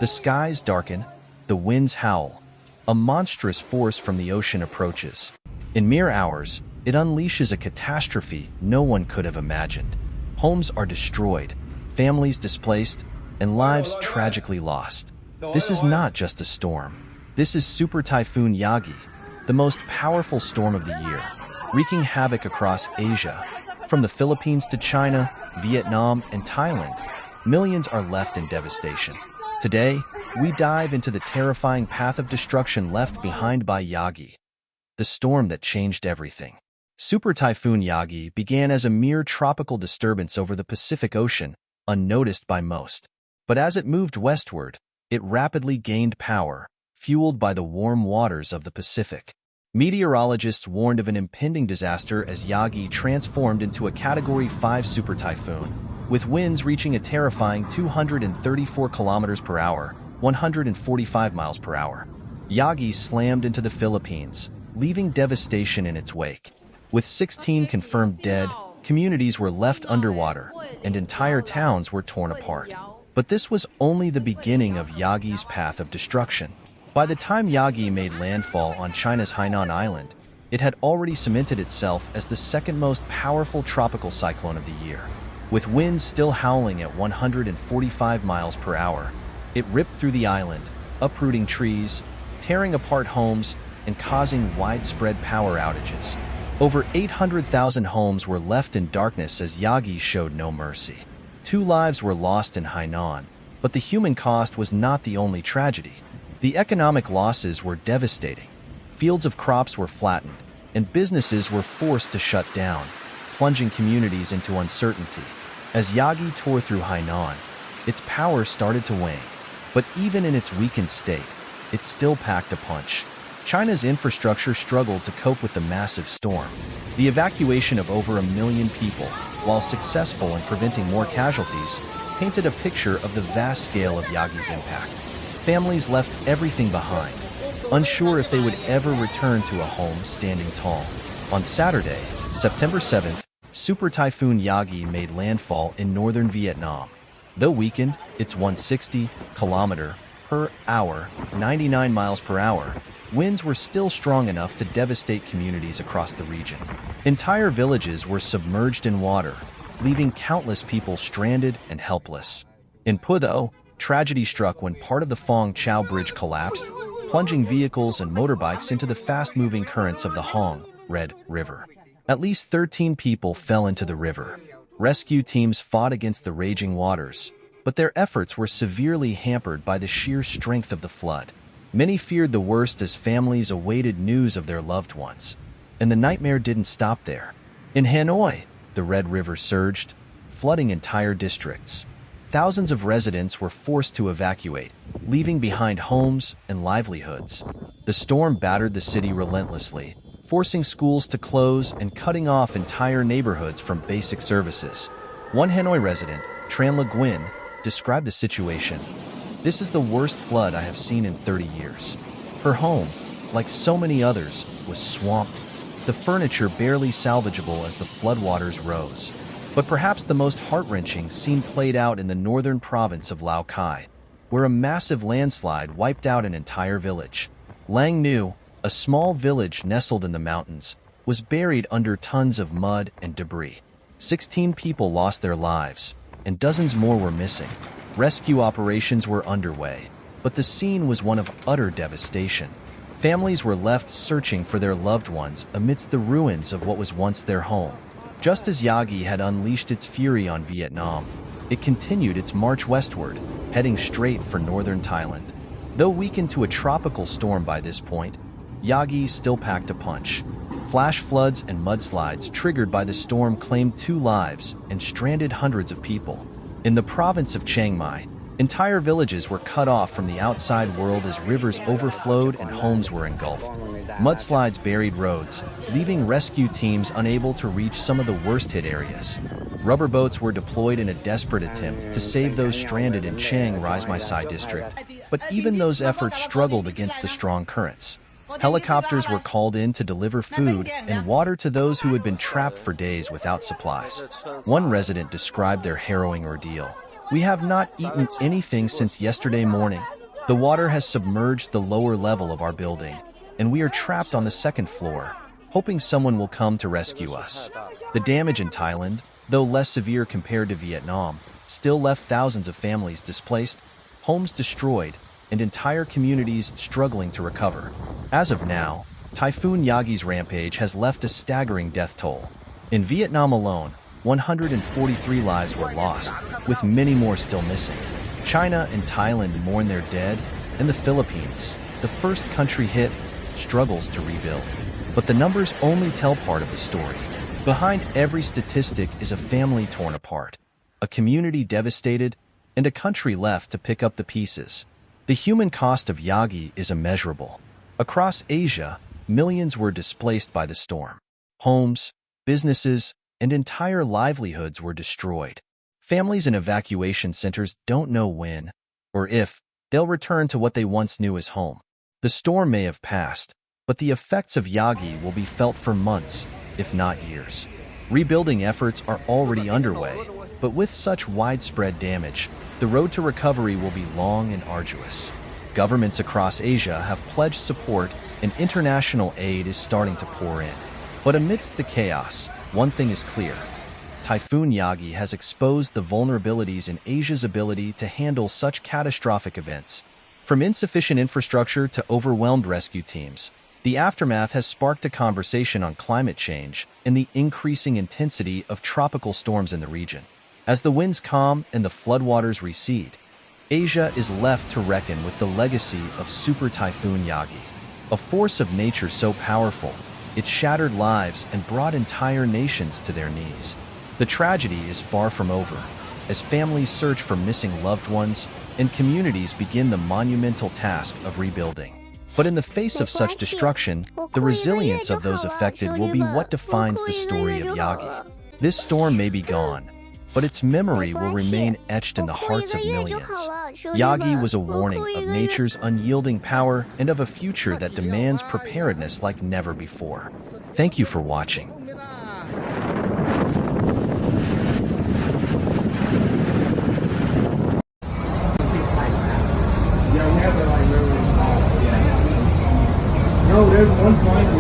The skies darken, the winds howl. A monstrous force from the ocean approaches. In mere hours, it unleashes a catastrophe no one could have imagined. Homes are destroyed, families displaced, and lives tragically lost. This is not just a storm. This is Super Typhoon Yagi, the most powerful storm of the year, wreaking havoc across Asia. From the Philippines to China, Vietnam, and Thailand, millions are left in devastation. Today, we dive into the terrifying path of destruction left behind by Yagi, the storm that changed everything. Super Typhoon Yagi began as a mere tropical disturbance over the Pacific Ocean, unnoticed by most. But as it moved westward, it rapidly gained power, fueled by the warm waters of the Pacific. Meteorologists warned of an impending disaster as Yagi transformed into a Category 5 super typhoon, with winds reaching a terrifying 234 kilometers per hour, 145 miles per hour. Yagi slammed into the Philippines, leaving devastation in its wake. With 16 confirmed dead, communities were left underwater, and entire towns were torn apart. But this was only the beginning of Yagi's path of destruction. By the time Yagi made landfall on China's Hainan Island, it had already cemented itself as the second most powerful tropical cyclone of the year. With winds still howling at 145 miles per hour, it ripped through the island, uprooting trees, tearing apart homes, and causing widespread power outages. Over 800,000 homes were left in darkness as Yagi showed no mercy. 2 lives were lost in Hainan, but the human cost was not the only tragedy. The economic losses were devastating. Fields of crops were flattened, and businesses were forced to shut down, plunging communities into uncertainty. As Yagi tore through Hainan, its power started to wane. But even in its weakened state, it still packed a punch. China's infrastructure struggled to cope with the massive storm. The evacuation of over 1 million people, while successful in preventing more casualties, painted a picture of the vast scale of Yagi's impact. Families left everything behind, unsure if they would ever return to a home standing tall. On Saturday, September 7th, Super Typhoon Yagi made landfall in northern Vietnam. Though weakened, its 160 km per hour, 99 miles per hour, winds were still strong enough to devastate communities across the region. Entire villages were submerged in water, leaving countless people stranded and helpless. In Pudong, tragedy struck when part of the Phong Chau Bridge collapsed, plunging vehicles and motorbikes into the fast-moving currents of the Hong Red River. At least 13 people fell into the river. Rescue teams fought against the raging waters, but their efforts were severely hampered by the sheer strength of the flood. Many feared the worst as families awaited news of their loved ones. And the nightmare didn't stop there. In Hanoi, the Red River surged, flooding entire districts. Thousands of residents were forced to evacuate, leaving behind homes and livelihoods. The storm battered the city relentlessly, forcing schools to close and cutting off entire neighborhoods from basic services. One Hanoi resident, Tran Le Nguyen, described the situation. "This is the worst flood I have seen in 30 years. Her home, like so many others, was swamped, the furniture barely salvageable as the floodwaters rose." But perhaps the most heart-wrenching scene played out in the northern province of Lao Cai, where a massive landslide wiped out an entire village. Lang Nu, a small village nestled in the mountains, was buried under tons of mud and debris. 16 people lost their lives, and dozens more were missing. Rescue operations were underway, but the scene was one of utter devastation. Families were left searching for their loved ones amidst the ruins of what was once their home. Just as Yagi had unleashed its fury on Vietnam, it continued its march westward, heading straight for northern Thailand. Though weakened to a tropical storm by this point, Yagi still packed a punch. Flash floods and mudslides triggered by the storm claimed 2 lives and stranded hundreds of people. In the province of Chiang Mai, entire villages were cut off from the outside world as rivers overflowed and homes were engulfed. Mudslides buried roads, leaving rescue teams unable to reach some of the worst-hit areas. Rubber boats were deployed in a desperate attempt to save those stranded in Chiang Rai Sai district, but even those efforts struggled against the strong currents. Helicopters were called in to deliver food and water to those who had been trapped for days without supplies. One resident described their harrowing ordeal. We have not eaten anything since yesterday morning. The water has submerged the lower level of our building, and we are trapped on the second floor, hoping someone will come to rescue us. The damage in Thailand, though less severe compared to Vietnam, still left thousands of families displaced, homes destroyed, and entire communities struggling to recover. As of now, Typhoon Yagi's rampage has left a staggering death toll. In Vietnam alone, 143 lives were lost, with many more still missing. China and Thailand mourn their dead, and the Philippines, the first country hit, struggles to rebuild. But the numbers only tell part of the story. Behind every statistic is a family torn apart, a community devastated, and a country left to pick up the pieces. The human cost of Yagi is immeasurable. Across Asia, millions were displaced by the storm. Homes, businesses, and entire livelihoods were destroyed. Families in evacuation centers don't know when, or if, they'll return to what they once knew as home. The storm may have passed, but the effects of Yagi will be felt for months, if not years. Rebuilding efforts are already underway, but with such widespread damage, the road to recovery will be long and arduous. Governments across Asia have pledged support, and international aid is starting to pour in. But amidst the chaos, one thing is clear. Typhoon Yagi has exposed the vulnerabilities in Asia's ability to handle such catastrophic events. From insufficient infrastructure to overwhelmed rescue teams, the aftermath has sparked a conversation on climate change and the increasing intensity of tropical storms in the region. As the winds calm and the floodwaters recede, Asia is left to reckon with the legacy of Super Typhoon Yagi, a force of nature so powerful, it shattered lives and brought entire nations to their knees. The tragedy is far from over, as families search for missing loved ones and communities begin the monumental task of rebuilding. But in the face of such destruction, the resilience of those affected will be what defines the story of Yagi. This storm may be gone, but its memory will remain etched in the hearts of millions. Yagi was a warning of nature's unyielding power and of a future that demands preparedness like never before. Thank you for watching. No, there's one point